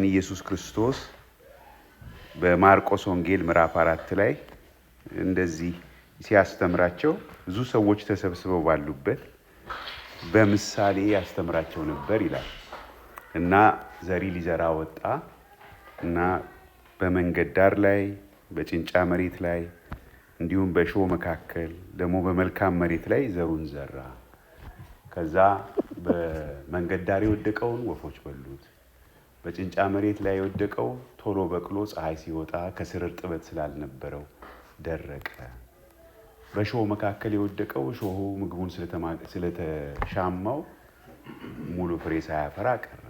ኢየሱስ ክርስቶስ በማርቆስ ወንጌል ምዕራፍ 4 ላይ እንደዚህ ሲያስተምራቸው ብዙ ሰዎች ተሰብስበው ባሉበት በምሳሌ ያስተምራቸው ነበር ይላል እና ዘሪ ሊዘራ ወጣ እና በመንገድ ዳር ላይ በጭንጫ መሬት ላይ እንዲሁም በእሾህ መካከል ደግሞ በመልካም መሬት ላይ ዘሩን ዘራ። ከዛ በመንገድ ዳር የወደቀውን ወፎች በሉት። በጭንጫ መሬት ላይ የወደቀው ቶሎ በቅሎ ፀሐይ ሲወጣ ከስር እርጥበት ስላልነበረው ደረቀ። በእሾህ መካከል የወደቀው እሾሁ ምግቡን ስለተሻማው ሙሉ ፍሬ ሳያፈራ ቀረ።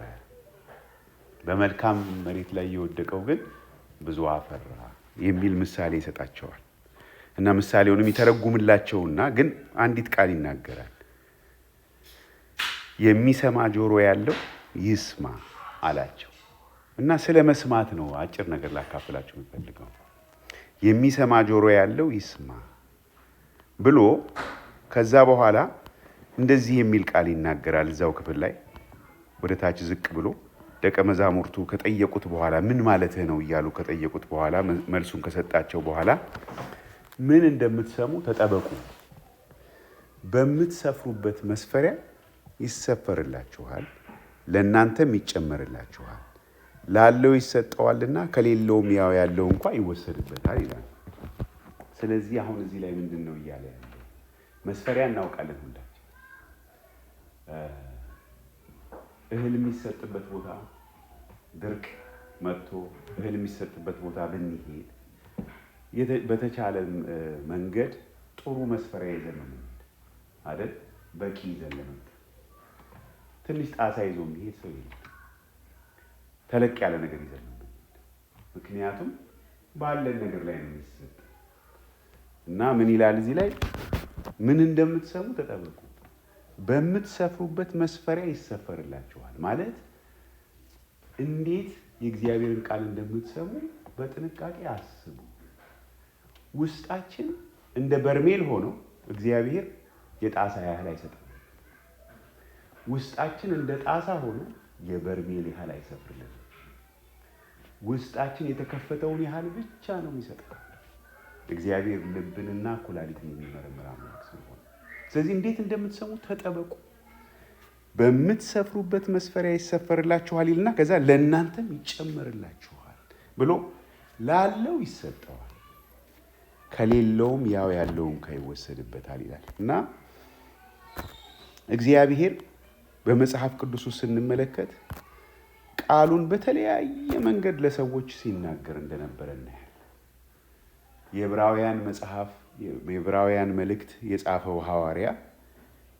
በመልካም መሬት ላይ የወደቀው ግን ብዙ አፈራ የሚል ምሳሌ ይሰጣቸዋል እና ምሳሌውንም ይተረጉምላቸውና ግን አንዲት ቃል ይናገራል። የሚሰማ ጆሮ ያለው ይስማ አላቸው እና ስለ መስማት ነው አጭር ነገር ላካፍላችሁ የምፈልገው። የሚሰማ ጆሮ ያለው ይስማ ብሎ ከዛ በኋላ እንደዚህ የሚል ቃል ይናገራል። እዛው ክፍል ላይ ወደ ታች ዝቅ ብሎ ደቀ መዛሙርቱ ከጠየቁት በኋላ ምን ማለትህ ነው እያሉ ከጠየቁት በኋላ መልሱን ከሰጣቸው በኋላ ምን እንደምትሰሙ ተጠበቁ፣ በምትሰፍሩበት መስፈሪያ ይሰፈርላችኋል፣ ለእናንተም ይጨመርላችኋል። ላለው ይሰጠዋልና ከሌለውም ያው ያለው እንኳን ይወሰድበታል ይላል። ስለዚህ አሁን እዚህ ላይ ምንድን ነው እያለ ያለው? መስፈሪያ እናውቃለን ሁላችን። እህል የሚሰጥበት ቦታ ድርቅ መጥቶ እህል የሚሰጥበት ቦታ ብንሄድ በተቻለ መንገድ ጥሩ መስፈሪያ ይዘን ነው አይደል? በቂ ይዘን ለመምጣት ትንሽ ጣሳ ይዞ የሚሄድ ሰው የለም። ተለቅ ያለ ነገር ይዘን ነው። ምክንያቱም ባለን ነገር ላይ ነው የሚሰጥ እና ምን ይላል እዚህ ላይ? ምን እንደምትሰሙ ተጠበቁ፣ በምትሰፍሩበት መስፈሪያ ይሰፈርላችኋል። ማለት እንዴት የእግዚአብሔርን ቃል እንደምትሰሙ በጥንቃቄ አስቡ። ውስጣችን እንደ በርሜል ሆኖ እግዚአብሔር የጣሳ ያህል አይሰጥም። ውስጣችን እንደ ጣሳ ሆኖ የበርሜል ያህል አይሰፍርልንም። ውስጣችን የተከፈተውን ያህል ብቻ ነው የሚሰጠው። እግዚአብሔር ልብንና ኩላሊትን የሚመረምር አምላክ ስለሆነ፣ ስለዚህ እንዴት እንደምትሰሙ ተጠበቁ፣ በምትሰፍሩበት መስፈሪያ ይሰፈርላችኋል ይልና ከዛ ለእናንተም ይጨመርላችኋል ብሎ ላለው ይሰጠዋል፣ ከሌለውም ያው ያለውን ይወሰድበታል ይላል እና እግዚአብሔር በመጽሐፍ ቅዱስ ውስጥ ስንመለከት ቃሉን በተለያየ መንገድ ለሰዎች ሲናገር እንደነበረ እናያለን። የዕብራውያን መልእክት የጻፈው ሐዋርያ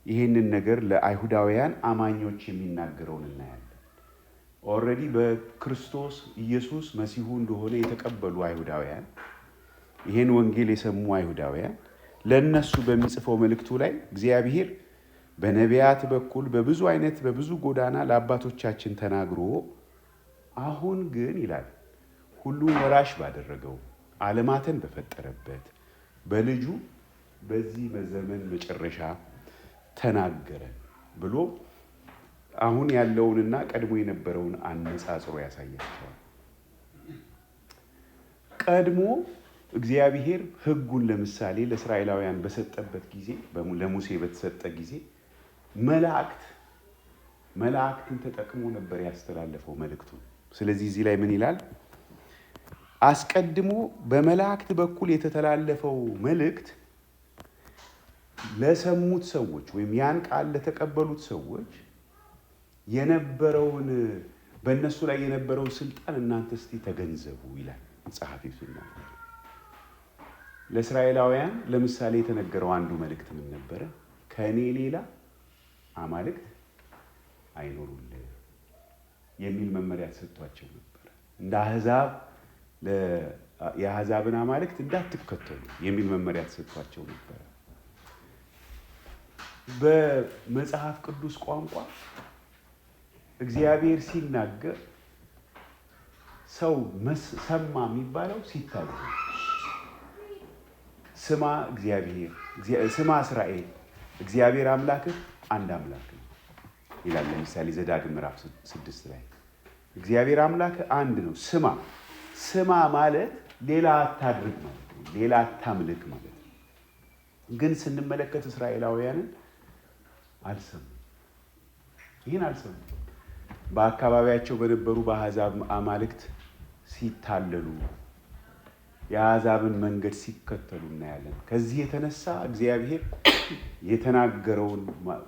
ይህንን ነገር ለአይሁዳውያን አማኞች የሚናገረውን እናያለን። ኦልሬዲ በክርስቶስ ኢየሱስ መሲሁ እንደሆነ የተቀበሉ አይሁዳውያን፣ ይህን ወንጌል የሰሙ አይሁዳውያን ለእነሱ በሚጽፈው መልእክቱ ላይ እግዚአብሔር በነቢያት በኩል በብዙ ጎዳና ለአባቶቻችን ተናግሮ አሁን ግን ይላል ሁሉን ወራሽ ባደረገው ዓለማትን በፈጠረበት በልጁ በዚህ በዘመን መጨረሻ ተናገረን ብሎ አሁን ያለውንና ቀድሞ የነበረውን አነጻጽሮ ያሳያቸዋል። ቀድሞ እግዚአብሔር ሕጉን ለምሳሌ ለእስራኤላውያን በሰጠበት ጊዜ ለሙሴ በተሰጠ ጊዜ መላእክትን ተጠቅሞ ነበር ያስተላለፈው መልእክቱን። ስለዚህ እዚህ ላይ ምን ይላል? አስቀድሞ በመላእክት በኩል የተተላለፈው መልእክት ለሰሙት ሰዎች ወይም ያን ቃል ለተቀበሉት ሰዎች በእነሱ ላይ የነበረውን ስልጣን እናንተ እስቲ ተገንዘቡ ይላል ጸሐፊው ሲናገር። ለእስራኤላውያን ለምሳሌ የተነገረው አንዱ መልእክት ምን ነበረ? ከእኔ ሌላ አማልክት አይኖሩልህ የሚል መመሪያ ተሰጥቷቸው ነበር። እንደ አሕዛብ የአሕዛብን አማልክት እንዳትከተሉ የሚል መመሪያ ተሰጥቷቸው ነበር። በመጽሐፍ ቅዱስ ቋንቋ እግዚአብሔር ሲናገር ሰው ሰማ የሚባለው ሲታይ፣ ስማ እስራኤል እግዚአብሔር አምላክህ አንድ አምላክ ነው ይላል። ለምሳሌ ዘዳግም ምዕራፍ 6 ላይ እግዚአብሔር አምላክ አንድ ነው። ስማ ማለት ሌላ አታድርግ ማለት ነው። ሌላ አታምልክ ማለት ነው። ግን ስንመለከት እስራኤላውያንን አልሰሙ። ይህን አልሰሙ። በአካባቢያቸው በነበሩ በአሕዛብ አማልክት ሲታለሉ የአሕዛብን መንገድ ሲከተሉ እናያለን። ከዚህ የተነሳ እግዚአብሔር የተናገረውን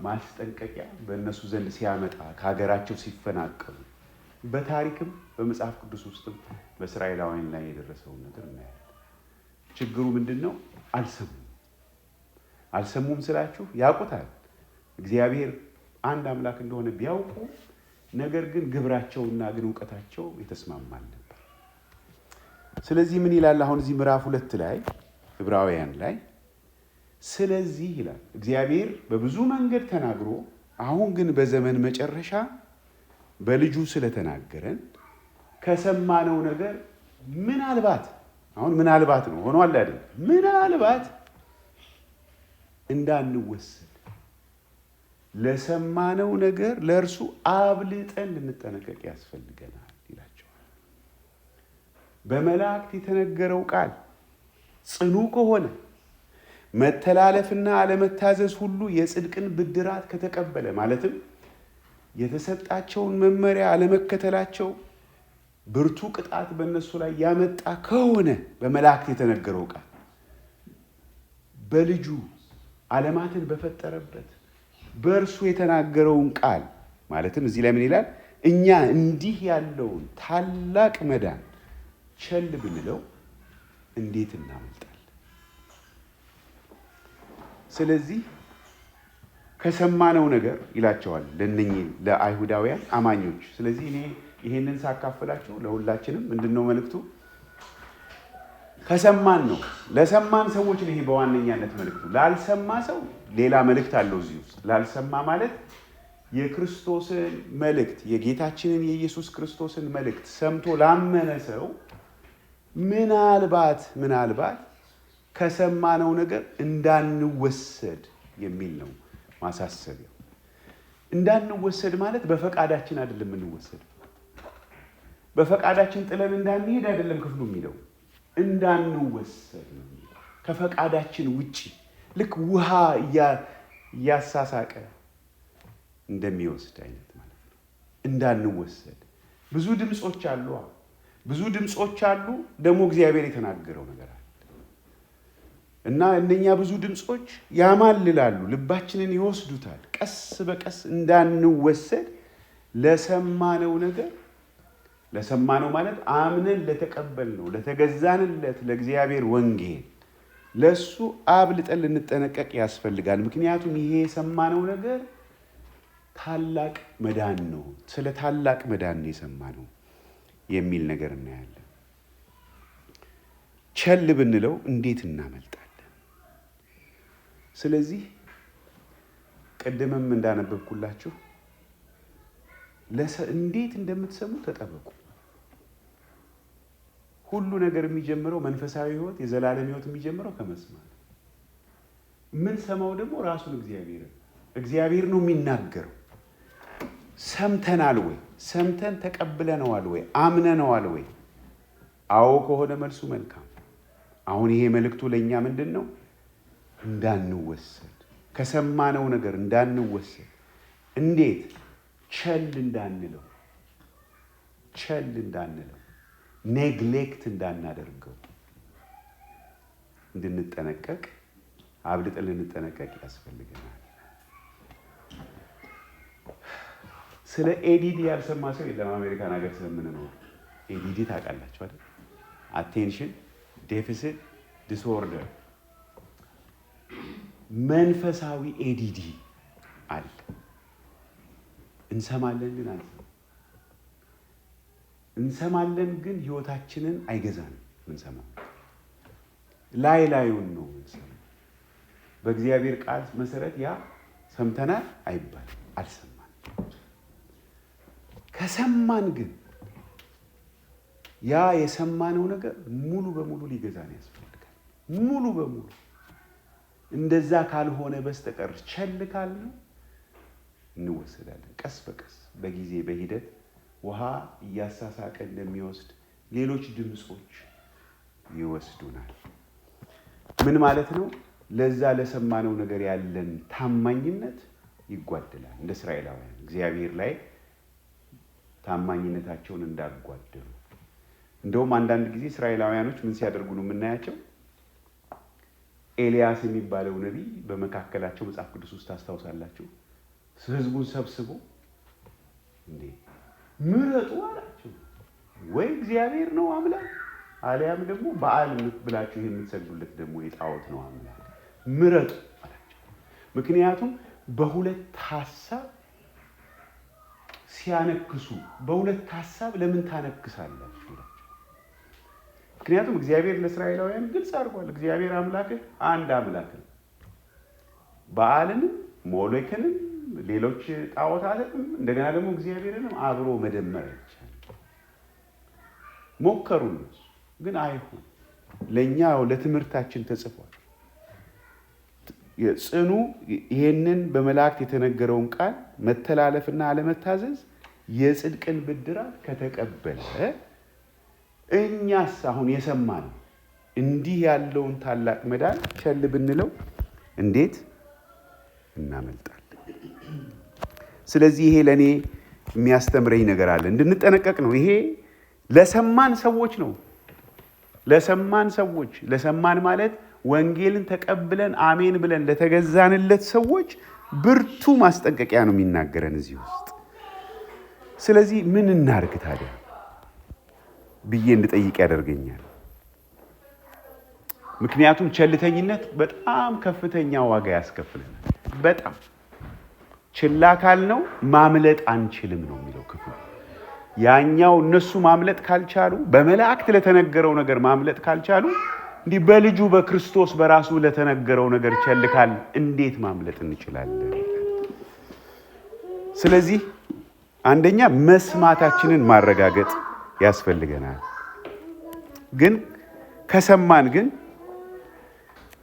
ማስጠንቀቂያ በእነሱ ዘንድ ሲያመጣ ከሀገራቸው ሲፈናቀሉ በታሪክም በመጽሐፍ ቅዱስ ውስጥም በእስራኤላውያን ላይ የደረሰውን ነገር እናያለን። ችግሩ ምንድን ነው? አልሰሙም ስላችሁ ያውቁታል። እግዚአብሔር አንድ አምላክ እንደሆነ ቢያውቁ ነገር ግን ግብራቸውና ግን እውቀታቸው የተስማማል ነበር። ስለዚህ ምን ይላል አሁን እዚህ ምዕራፍ 2 ላይ ዕብራውያን ላይ ስለዚህ ይላል እግዚአብሔር በብዙ መንገድ ተናግሮ አሁን ግን በዘመን መጨረሻ በልጁ ስለተናገረን ከሰማነው ነገር ምናልባት አሁን ምናልባት ነው ሆኗል አይደል? ምናልባት እንዳንወሰድ ለሰማነው ነገር ለእርሱ አብልጠን ልንጠነቀቅ ያስፈልገናል ይላቸዋል። በመላእክት የተነገረው ቃል ጽኑ ከሆነ መተላለፍና አለመታዘዝ ሁሉ የጽድቅን ብድራት ከተቀበለ ማለትም የተሰጣቸውን መመሪያ አለመከተላቸው ብርቱ ቅጣት በእነሱ ላይ ያመጣ ከሆነ በመላእክት የተነገረው ቃል በልጁ ዓለማትን በፈጠረበት በእርሱ የተናገረውን ቃል ማለትም እዚህ ላይ ምን ይላል? እኛ እንዲህ ያለውን ታላቅ መዳን ቸል ብንለው እንዴት እናመልጣለን? ስለዚህ ከሰማነው ነገር ይላቸዋል ለእነኚህ ለአይሁዳውያን አማኞች። ስለዚህ እኔ ይሄንን ሳካፍላችሁ ለሁላችንም ምንድነው መልእክቱ? ከሰማን ነው። ለሰማን ሰዎች ነው ይሄ በዋነኛነት መልእክቱ። ላልሰማ ሰው ሌላ መልእክት አለው እዚህ ውስጥ። ላልሰማ ማለት የክርስቶስን መልእክት የጌታችንን የኢየሱስ ክርስቶስን መልእክት ሰምቶ ላመነ ሰው ምናልባት ከሰማነው ነገር እንዳንወሰድ የሚል ነው ማሳሰቢያው። እንዳንወሰድ ማለት በፈቃዳችን አይደለም የምንወሰድ። በፈቃዳችን ጥለን እንዳንሄድ አይደለም ክፍሉ የሚለው። እንዳንወሰድ ነው የሚለው። ከፈቃዳችን ውጪ ልክ ውሃ እያሳሳቀ እንደሚወስድ አይነት ማለት ነው። እንዳንወሰድ ብዙ ድምጾች አሉ። ደግሞ እግዚአብሔር የተናገረው ነገር አለ እና እነኛ ብዙ ድምጾች ያማልላሉ፣ ልባችንን ይወስዱታል። ቀስ በቀስ እንዳንወሰድ ለሰማነው ማለት አምነን ለተቀበልነው ለተገዛንለት ለእግዚአብሔር ወንጌል ለሱ አብልጠን ልንጠነቀቅ ያስፈልጋል። ምክንያቱም ይሄ የሰማነው ነገር ታላቅ መዳን ነው። ስለ ታላቅ መዳን ነው የሰማነው የሚል ነገር እናያለን። ቸል ብንለው እንዴት እናመልጣለን? ስለዚህ ቅድምም እንዳነበብኩላችሁ እንዴት እንደምትሰሙ ተጠበቁ። ሁሉ ነገር የሚጀምረው መንፈሳዊ ሕይወት የዘላለም ሕይወት የሚጀምረው ከመስማት። ምን ሰማው ደግሞ ራሱን እግዚአብሔር ነው የሚናገረው። ሰምተናል ወይ? ሰምተን ተቀብለነዋል ወይ? አምነነዋል ወይ? አዎ ከሆነ መልሱ መልካም። አሁን ይሄ መልእክቱ ለእኛ ምንድን ነው? እንዳንወሰድ፣ ከሰማነው ነገር እንዳንወሰድ። እንዴት? ቸል እንዳንለው ኔግሌክት እንዳናደርገው እንድንጠነቀቅ አብልጠን ልንጠነቀቅ ያስፈልገናል። ስለ ኤዲዲ ያልሰማ ሰው የለም። አሜሪካን ሀገር ስለምንኖር ኤዲዲ ታውቃላችሁ አይደል? አቴንሽን ዴፊሲት ዲስኦርደር መንፈሳዊ ኤዲዲ አለ። እንሰማለን ግን ህይወታችንን አይገዛንም። ምንሰማው ላዩን ነው ምንሰማው። በእግዚአብሔር ቃል መሰረት ያ ሰምተናል አይባልም፣ አልሰማን። ከሰማን ግን ያ የሰማነው ነገር ሙሉ በሙሉ ሊገዛን ያስፈልጋል። ሙሉ በሙሉ እንደዛ ካልሆነ በስተቀር ቸል ካልነው እንወሰዳለን። ቀስ በቀስ በጊዜ በሂደት ውሃ እያሳሳቀ እንደሚወስድ ሌሎች ድምጾች ይወስዱናል። ምን ማለት ነው? ለዛ ለሰማነው ነገር ያለን ታማኝነት ይጓደላል። እንደ እስራኤላውያን እግዚአብሔር ላይ ታማኝነታቸውን እንዳጓደሉ። እንደውም አንዳንድ ጊዜ እስራኤላውያኖች ምን ሲያደርጉ ነው የምናያቸው? ኤልያስ የሚባለው ነቢይ በመካከላቸው መጽሐፍ ቅዱስ ውስጥ ታስታውሳላችሁ። ህዝቡን ሰብስቦ እንዴ ምረጡ አላቸው። ወይ እግዚአብሔር ነው አምላክ፣ አሊያም ደግሞ በዓል ብላችሁ የምትሰግዱለት ደግሞ የጣዖት ነው አምላክ፣ ምረጡ አላቸው። ምክንያቱም በሁለት ሐሳብ ሲያነክሱ፣ በሁለት ሐሳብ ለምን ታነክሳላችሁ ይላቸው። ምክንያቱም እግዚአብሔር ለእስራኤላውያን ግልጽ አድርጓል። እግዚአብሔር አምላክህ አንድ አምላክ ነው። በዓልንም ሞሎክንም ሌሎች ጣዖታትንም እንደገና ደግሞ እግዚአብሔርንም አብሮ መደመር አይቻልም። ሞከሩ እነሱ ግን አይሆን። ለእኛ ለትምህርታችን ተጽፏል። ጽኑ ይሄንን በመላእክት የተነገረውን ቃል መተላለፍና አለመታዘዝ የጽድቅን ብድራት ከተቀበለ እኛስ አሁን የሰማነው እንዲህ ያለውን ታላቅ መዳን ቸል ብንለው እንዴት እናመልጣለን? ስለዚህ ይሄ ለእኔ የሚያስተምረኝ ነገር አለ፣ እንድንጠነቀቅ ነው። ይሄ ለሰማን ሰዎች ነው። ለሰማን ሰዎች፣ ለሰማን ማለት ወንጌልን ተቀብለን አሜን ብለን ለተገዛንለት ሰዎች ብርቱ ማስጠንቀቂያ ነው የሚናገረን እዚህ ውስጥ። ስለዚህ ምን እናርግ ታዲያ ብዬ እንድጠይቅ ያደርገኛል። ምክንያቱም ቸልተኝነት በጣም ከፍተኛ ዋጋ ያስከፍለናል። በጣም ችላ ካልነው ማምለጥ አንችልም ነው የሚለው ክፍሉ። ያኛው እነሱ ማምለጥ ካልቻሉ፣ በመላእክት ለተነገረው ነገር ማምለጥ ካልቻሉ፣ እንዲህ በልጁ በክርስቶስ በራሱ ለተነገረው ነገር ቸል ካል እንዴት ማምለጥ እንችላለን? ስለዚህ አንደኛ መስማታችንን ማረጋገጥ ያስፈልገናል። ግን ከሰማን ግን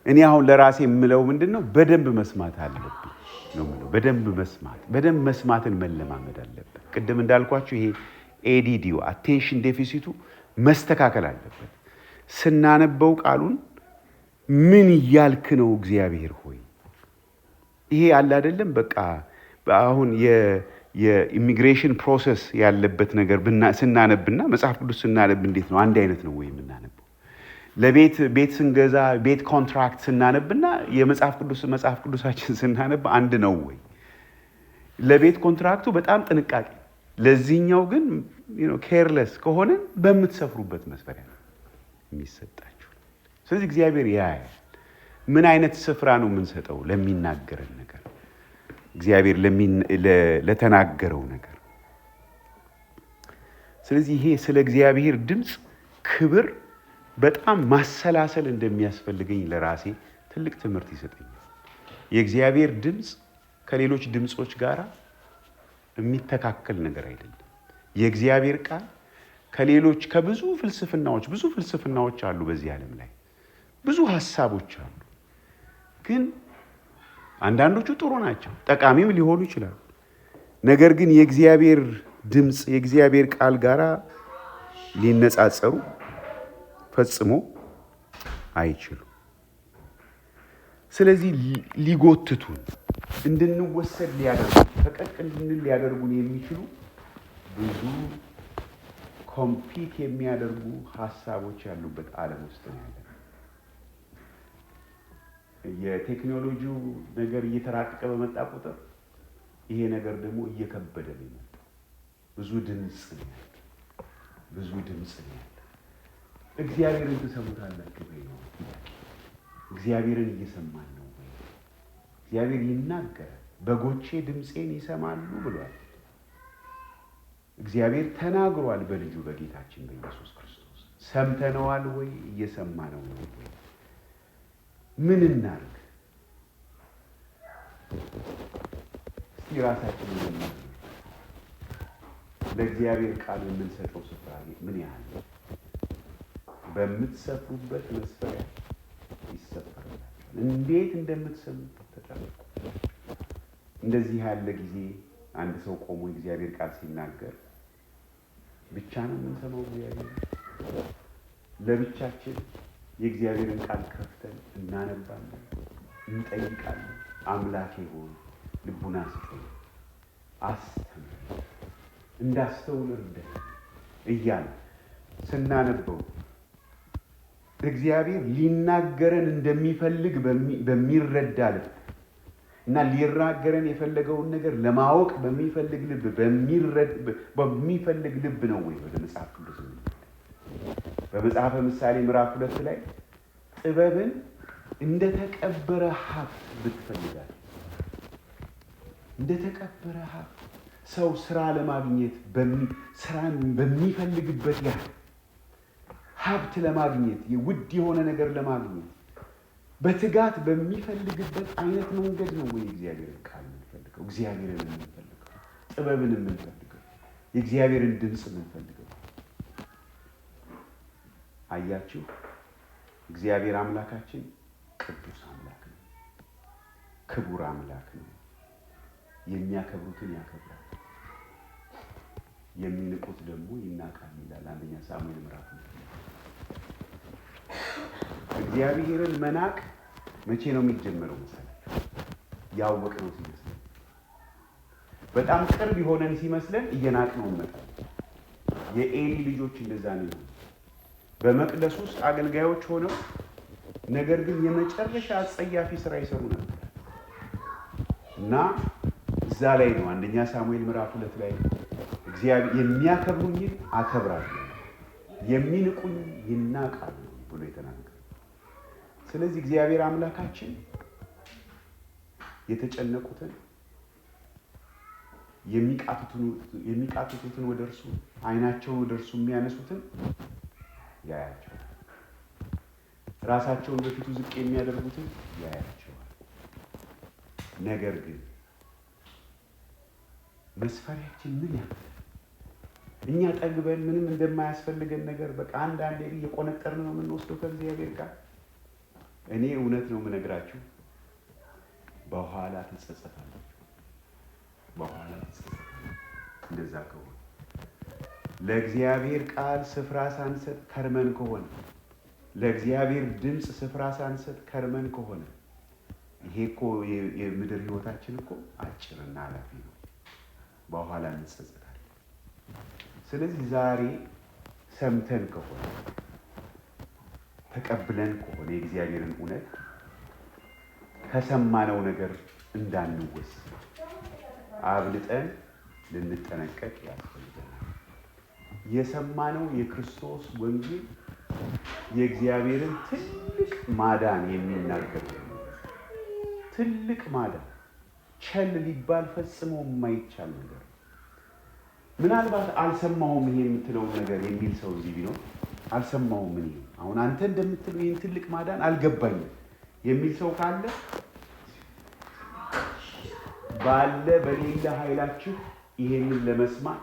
እኔ አሁን ለራሴ የምለው ምንድነው? በደንብ መስማት አለብን ነው የምለው። በደንብ መስማትን መለማመድ አለብን። ቅድም እንዳልኳችሁ ይሄ ኤዲዲው አቴንሽን ዴፊሲቱ መስተካከል አለበት። ስናነበው ቃሉን ምን እያልክ ነው እግዚአብሔር ሆይ? ይሄ አለ አይደለም። በቃ አሁን የኢሚግሬሽን ፕሮሰስ ያለበት ነገር ስናነብና መጽሐፍ ቅዱስ ስናነብ እንዴት ነው? አንድ አይነት ነው ወይ የምናነበው? ቤት ስንገዛ ቤት ኮንትራክት ስናነብና መጽሐፍ ቅዱሳችን ስናነብ አንድ ነው ወይ? ለቤት ኮንትራክቱ በጣም ጥንቃቄ፣ ለዚህኛው ግን ኬርለስ ከሆነ በምትሰፍሩበት መስፈሪያ የሚሰጣችሁ። ስለዚህ እግዚአብሔር ያያል። ምን አይነት ስፍራ ነው የምንሰጠው ለሚናገረን ነገር፣ እግዚአብሔር ለተናገረው ነገር። ስለዚህ ይሄ ስለ እግዚአብሔር ድምፅ ክብር በጣም ማሰላሰል እንደሚያስፈልገኝ ለራሴ ትልቅ ትምህርት ይሰጠኛል። የእግዚአብሔር ድምፅ ከሌሎች ድምፆች ጋር የሚተካከል ነገር አይደለም። የእግዚአብሔር ቃል ከብዙ ፍልስፍናዎች አሉ በዚህ ዓለም ላይ ብዙ ሐሳቦች አሉ። ግን አንዳንዶቹ ጥሩ ናቸው፣ ጠቃሚም ሊሆኑ ይችላሉ። ነገር ግን የእግዚአብሔር ድምፅ የእግዚአብሔር ቃል ጋር ሊነጻጸሩ ፈጽሞ አይችሉም። ስለዚህ ሊጎትቱን፣ እንድንወሰድ ፈቀቅ እንድንል ሊያደርጉን የሚችሉ ብዙ ኮምፒት የሚያደርጉ ሐሳቦች ያሉበት ዓለም ውስጥ ነው ያለ። የቴክኖሎጂው ነገር እየተራቀቀ በመጣ ቁጥር ይሄ ነገር ደግሞ እየከበደ ነው የመጣው። ብዙ ድምፅ ነው ያለ። እግዚአብሔርን ትሰሙታላችሁ ወይ ነው? እግዚአብሔርን እየሰማን ነው ወይ? እግዚአብሔር ይናገራል። በጎቼ ድምፄን ይሰማሉ ብሏል። እግዚአብሔር ተናግሯል በልጁ በጌታችን በኢየሱስ ክርስቶስ። ሰምተነዋል ወይ? እየሰማነው ነው ወይ? ምን እናርግ? እስቲ ራሳችንን እናርግ። ለእግዚአብሔር ቃል የምንሰጠው ስፍራ ምን ያህል ነው? በምትሰፍሩበት መስፈሪያ ይሰፈርላችኋል። እንዴት እንደምትሰሙ ተጠንቀቁ። እንደዚህ ያለ ጊዜ አንድ ሰው ቆሞ የእግዚአብሔር ቃል ሲናገር ብቻ ነው የምንሰማው እግዚአብሔር? ለብቻችን የእግዚአብሔርን ቃል ከፍተን እናነባለን፣ እንጠይቃለን። አምላኬ ሆይ ልቡና ስጠኝ፣ አስተምረኝ፣ እንዳስተውል እርዳኝ እያለ ስናነበው እግዚአብሔር ሊናገረን እንደሚፈልግ በሚረዳ ልብ እና ሊናገረን የፈለገውን ነገር ለማወቅ በሚፈልግ ልብ ነው ወይ ወደ መጽሐፍ ቅዱስ? በመጽሐፈ ምሳሌ ምዕራፍ 2 ላይ ጥበብን እንደተቀበረ ሀብት ብትፈልጋል፣ እንደተቀበረ ሀብት ሰው ስራ ለማግኘት ስራን በሚፈልግበት ያህል ሀብት ለማግኘት ውድ የሆነ ነገር ለማግኘት በትጋት በሚፈልግበት አይነት መንገድ ነው ወይ እግዚአብሔርን ቃል የምንፈልገው? እግዚአብሔርን የምንፈልገው፣ ጥበብን የምንፈልገው፣ የእግዚአብሔርን ድምፅ የምንፈልገው? አያችሁ፣ እግዚአብሔር አምላካችን ቅዱስ አምላክ ነው፣ ክቡር አምላክ ነው። የሚያከብሩትን ያከብራል፣ የሚንቁት ደግሞ ይናቃል ይላል አንደኛ ሳሙኤል ምዕራፍ 2። እግዚአብሔርን መናቅ መቼ ነው የሚጀመረው መሰላችሁ? ያወቅነው ሲመስለን፣ በጣም ቅርብ የሆነን ሲመስለን እየናቅነው እንመጣለን። የኤሊ ልጆች እንደዛ ነው። በመቅደስ ውስጥ አገልጋዮች ሆነው ነገር ግን የመጨረሻ አጸያፊ ስራ ይሰሩ ነበር እና እዛ ላይ ነው አንደኛ ሳሙኤል ምዕራፍ 2 ላይ እግዚአብሔር የሚያከብሩኝን አከብራለሁ፣ የሚንቁኝ ይናቃሉ ብሎ የተናገረው። ስለዚህ እግዚአብሔር አምላካችን የተጨነቁትን የሚቃትቱትን ወደ እርሱ ዓይናቸውን ወደ እርሱ የሚያነሱትን ያያቸዋል። ራሳቸውን በፊቱ ዝቅ የሚያደርጉትን ያያቸዋል። ነገር ግን መስፈሪያችን ምን ያህል እኛ ጠግበን ምንም እንደማያስፈልገን ነገር በቃ አንዳንዴ እየቆነጠርን ነው የምንወስደው ከእግዚአብሔር ጋር። እኔ እውነት ነው የምነግራችሁ፣ በኋላ ትጸጸታላችሁ። በኋላ ትጸጸታላችሁ። እንደዛ ከሆነ ለእግዚአብሔር ቃል ስፍራ ሳንሰጥ ከርመን ከሆነ፣ ለእግዚአብሔር ድምፅ ስፍራ ሳንሰጥ ከርመን ከሆነ ይሄ እኮ የምድር ህይወታችን እኮ አጭርና ኃላፊ ነው። በኋላ እንጸጸታለን። ስለዚህ ዛሬ ሰምተን ከሆነ ተቀብለን ከሆነ የእግዚአብሔርን እውነት ከሰማነው ነገር እንዳንወስድ አብልጠን ልንጠነቀቅ ያስፈልገናል። የሰማነው የክርስቶስ ወንጌል የእግዚአብሔርን ትልቅ ማዳን የሚናገር ትልቅ ማዳን፣ ቸል ሊባል ፈጽሞ የማይቻል ነገር። ምናልባት አልሰማሁም ይሄ የምትለውን ነገር የሚል ሰው እዚህ ቢኖር አልሰማሁም፣ እኔ አሁን አንተ እንደምትለው ይህን ትልቅ ማዳን አልገባኝም የሚል ሰው ካለ ባለ በሌለ ኃይላችሁ ይሄንን ለመስማት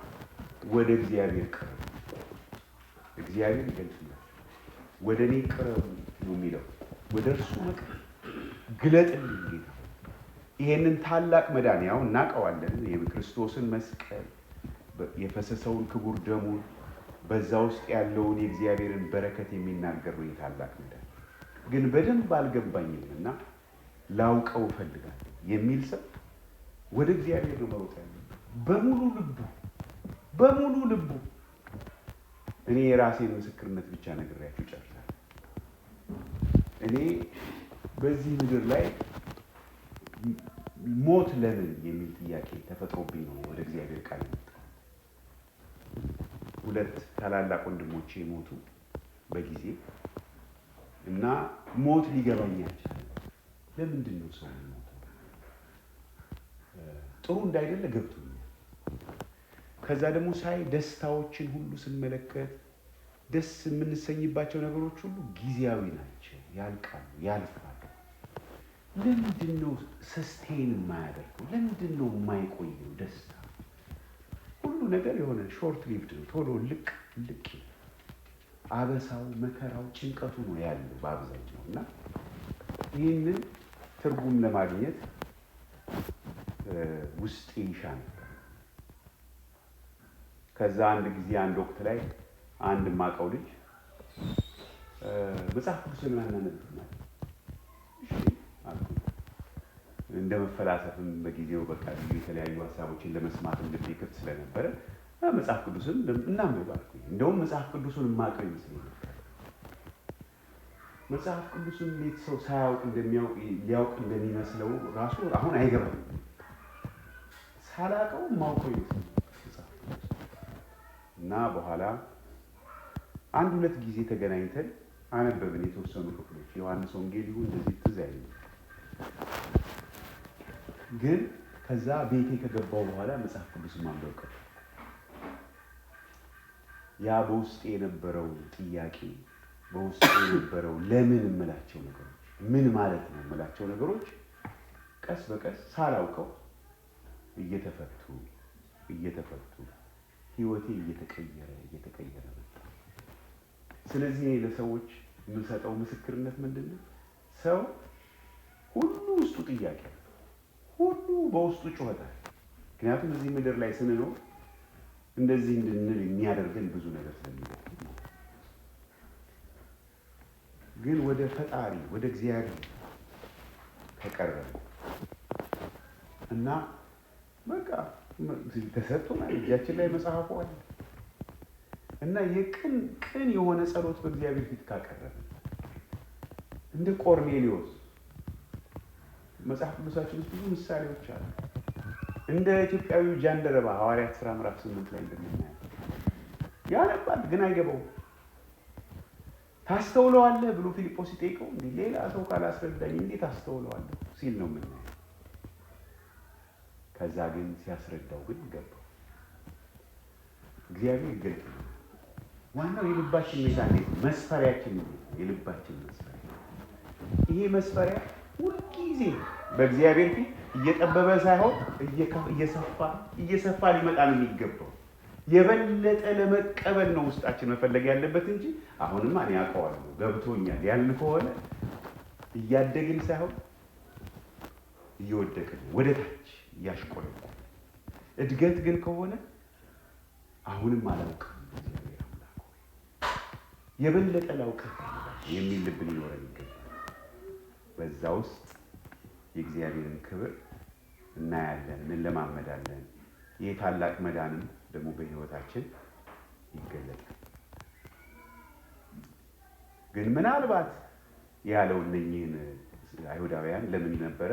ወደ እግዚአብሔር ቅረቡ። እግዚአብሔር ይገልጽላል። ወደ እኔ ቅረቡ ነው የሚለው። ወደ እርሱ መቅረብ ግለጥልኝ ጌታ። ይሄንን ታላቅ መዳን ያው እናውቀዋለን። የክርስቶስን መስቀል የፈሰሰውን ክቡር ደሙን በዛ ውስጥ ያለውን የእግዚአብሔርን በረከት የሚናገር ነው የታላቅ መዳን። ግን በደንብ አልገባኝም እና ላውቀው እፈልጋለሁ የሚል ሰው ወደ እግዚአብሔር ነው መሮጥ ያለው በሙሉ ልቡ። እኔ የራሴን ምስክርነት ብቻ ነግሬያችሁ ጨርሳለሁ። እኔ በዚህ ምድር ላይ ሞት ለምን የሚል ጥያቄ ተፈጥሮብኝ ነው ወደ እግዚአብሔር ቃል የመጣው። 2 ታላላቅ ወንድሞቼ ሞቱ በጊዜ እና ሞት ሊገባኝ አልቻለም። ለምንድን ነው ሰው የሚሞተው? ጥሩ እንዳይደለ ገብቶኛል። ከዛ ደግሞ ሳይ ደስታዎችን ሁሉ ስመለከት ደስ የምንሰኝባቸው ነገሮች ሁሉ ጊዜያዊ ናቸው፣ ያልቃሉ፣ ያልፋሉ። ለምንድን ነው ሰስቴን የማያደርገው? ለምንድን ነው የማይቆየው? ደስታ ሁሉ ነገር የሆነ ሾርት ሊቭድ ነው፣ ቶሎ ልቅ አበሳው፣ መከራው፣ ጭንቀቱ ነው ያለው በአብዛኛው እና ይህንን ትርጉም ለማግኘት ውስጤ ይሻ ነበር። ከዛ አንድ ጊዜ አንድ ወቅት ላይ አንድ ማቀው ልጅ መጽሐፍ ቅዱስን እናነብናል እንደ መፈላሰፍም በጊዜው በቃ የተለያዩ ሀሳቦችን ለመስማት እንደሚከፍት ስለነበረ መጽሐፍ ቅዱስን እናንብብ አልኩኝ። እንደውም መጽሐፍ ቅዱስን ማቀው ይመስለኝ ነበር። መጽሐፍ ቅዱስን እንዴት ሰው ሳያውቅ ሊያውቅ እንደሚመስለው ራሱ አሁን አይገባም። ሳላውቀው ማውቀው ይመስለኝ እና በኋላ አንድ ሁለት ጊዜ ተገናኝተን አነበብን የተወሰኑ ክፍሎች ዮሐንስ ወንጌል ይሁን እንደዚህ ትዝ አይልም። ግን ከዛ ቤቴ ከገባው በኋላ መጽሐፍ ቅዱስ ማንበብ ቀረ። ያ በውስጤ የነበረው ጥያቄ በውስጤ የነበረው ለምን እምላቸው ነገሮች ምን ማለት ነው እምላቸው ነገሮች ቀስ በቀስ ሳላውቀው እየተፈቱ ህይወቴ እየተቀየረ መጣ። ስለዚህ ለሰዎች የምንሰጠው ምስክርነት ምንድነው? ሰው ሁሉ ውስጡ ጥያቄ ሁሉ በውስጡ ጩኸታል። ምክንያቱም እዚህ ምድር ላይ ስንኖር እንደዚህ እንድንል የሚያደርገን ብዙ ነገር ስለሚኖር ግን ወደ ፈጣሪ ወደ እግዚአብሔር ተቀረበ እና በቃ ተሰጥቶናል። እጃችን ላይ መጽሐፉ አለ እና ቅን የሆነ ጸሎት በእግዚአብሔር ፊት ካቀረበ እንደ ቆርኔሌዎስ መጽሐፍ ቅዱሳችን ውስጥ ብዙ ምሳሌዎች አሉ። እንደ ኢትዮጵያዊው ጃንደረባ ሐዋርያት ሥራ ምዕራፍ 8 ላይ እንደምናየው ያነባል ግን አይገባውም። ታስተውለዋለህ ብሎ ፊልጶስ ሲጠይቀው እንዴ ሌላ ሰው ካላስረዳኝ እንዴት አስተውለዋለሁ ሲል ነው የምናየው። ከዛ ግን ሲያስረዳው ግን ገባው። እግዚአብሔር ይገልጣል። ዋናው የልባችን ሚዛን ነው። መስፈሪያችን ነው የልባችን መስፈሪያ። ይሄ መስፈሪያ ሁልጊዜ በእግዚአብሔር ፊት እየጠበበ ሳይሆን እየሰፋ ሊመጣ ነው የሚገባው። የበለጠ ለመቀበል ነው ውስጣችን መፈለግ ያለበት እንጂ አሁንማ እኔ አውቀዋለሁ ገብቶኛል ያልን ከሆነ እያደግን ሳይሆን እየወደቅን ወደ ታች እያሽቆለቆልን። እድገት ግን ከሆነ አሁንም አላውቅም እግዚአብሔር አምላክ ሆይ የበለጠ ላውቅህ የሚል ልብ ሊኖረን ይገባል። በዛ ውስጥ የእግዚአብሔርን ክብር እናያለን፣ እንለማመዳለን። ይህ ታላቅ መዳንም ደግሞ በህይወታችን ይገለጣል። ግን ምናልባት ያለው እነኚህን አይሁዳውያን ለምን ነበረ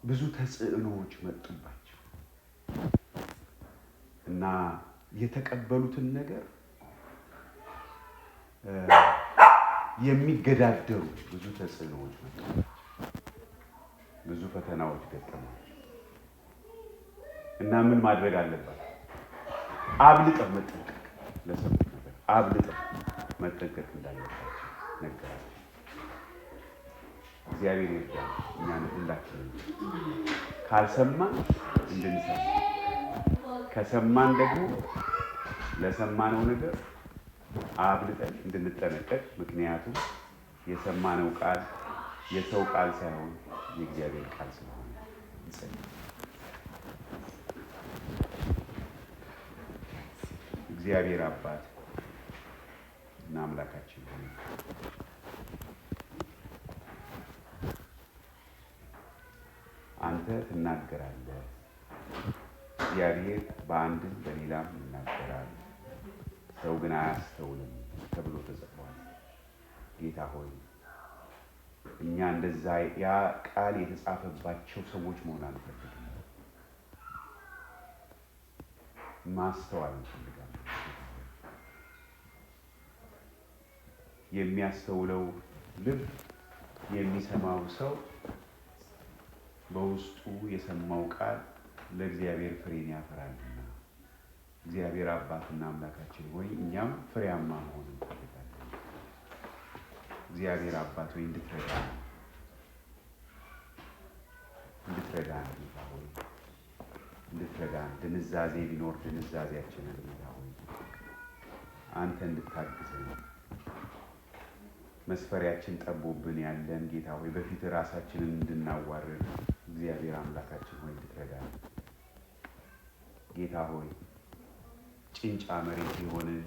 ብዙ ተጽዕኖዎች መጡባቸው እና የተቀበሉትን ነገር የሚገዳደሩ ብዙ ተጽዕኖዎች መጡባቸው፣ ብዙ ፈተናዎች ገጠማቸው እና ምን ማድረግ አለባቸው? አብልጠው መጠንቀቅ፣ ለሰሙት ነገር አብልጠው መጠንቀቅ እንዳለባቸው ነገራቸው። እግዚአብሔር ይርዳን። እኛን ሁላችንም ካልሰማን እንድንሰማ ከሰማን ደግሞ ለሰማነው ነገር አብልጠን እንድንጠነቀቅ። ምክንያቱም የሰማነው ቃል የሰው ቃል ሳይሆን የእግዚአብሔር ቃል ስለሆነ እንጸልይ። እግዚአብሔር አባት እና አምላካችን ሆይ አንተ ትናገራለህ። እግዚአብሔር በአንድም በሌላም ይናገራል፣ ሰው ግን አያስተውልም ተብሎ ተጽፏል። ጌታ ሆይ እኛ እንደዛ ያ ቃል የተጻፈባቸው ሰዎች መሆን አንፈልግም። ማስተዋል እንፈልጋለን። የሚያስተውለው ልብ የሚሰማው ሰው በውስጡ የሰማው ቃል ለእግዚአብሔር ፍሬን ያፈራልና እግዚአብሔር አባትና አምላካችን ሆይ እኛም ፍሬያማ መሆን እንፈልጋለን። እግዚአብሔር አባት ሆይ እንድትረዳን ጌታ ሆይ እንድትረዳን፣ ድንዛዜ ቢኖር ድንዛዜያችንን ጌታ ሆይ አንተ እንድታግዘን፣ መስፈሪያችን ጠቦብን ያለን ጌታ ሆይ በፊት ራሳችንን እንድናዋርድ እግዚአብሔር አምላካችን ሆይ እንድትረዳን ጌታ ሆይ ጭንጫ መሬት የሆንን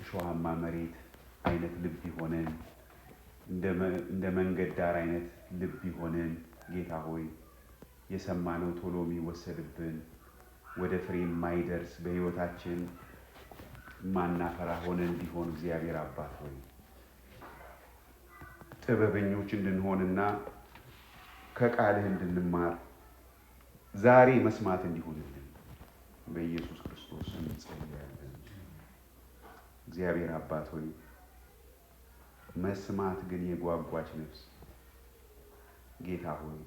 እሾሃማ መሬት አይነት ልብ ይሆነን፣ እንደ መንገድ ዳር አይነት ልብ ይሆነን። ጌታ ሆይ የሰማነው ቶሎ የሚወሰድብን ወደ ፍሬ የማይደርስ በሕይወታችን ማናፈራ ሆነን እንዲሆን እግዚአብሔር አባት ሆይ ጥበበኞች እንድንሆንና ከቃልህ እንድንማር ዛሬ መስማት እንዲሆንልን በኢየሱስ ክርስቶስ እንጸልያለን። እግዚአብሔር አባት ሆይ መስማት ግን የጓጓች ነፍስ ጌታ ሆይ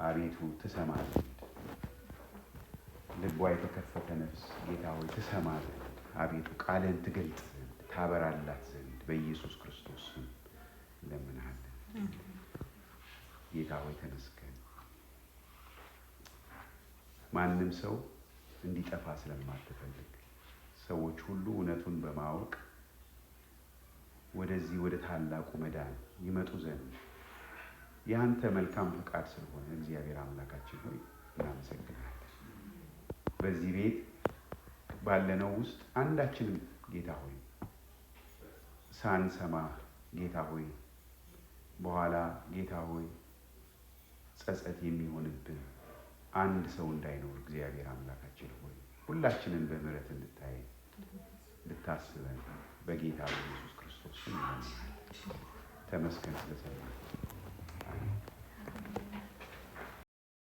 አቤቱ ትሰማ ዘንድ ልቧ የተከፈተ ነፍስ ጌታ ሆይ ትሰማ ዘንድ አቤቱ ቃልን ትገልጽ ዘንድ ታበራላት ዘንድ በኢየሱስ ክርስቶስ ስም እንለምንሃለን። ጌታ ሆይ ተመስገን። ማንም ሰው እንዲጠፋ ስለማትፈልግ ሰዎች ሁሉ እውነቱን በማወቅ ወደዚህ ወደ ታላቁ መዳን ይመጡ ዘንድ የአንተ መልካም ፈቃድ ስለሆነ እግዚአብሔር አምላካችን ሆይ እናመሰግናለን። በዚህ ቤት ባለነው ውስጥ አንዳችንም ጌታ ሆይ ሳንሰማ ጌታ ሆይ በኋላ ጌታ ሆይ ጸጸት የሚሆንብን አንድ ሰው እንዳይኖር እግዚአብሔር አምላካችን ሆይ ሁላችንን በምህረት እንድታይ እንድታስበን በጌታ በኢየሱስ ክርስቶስ ስም ተመስገን ስለሰማን።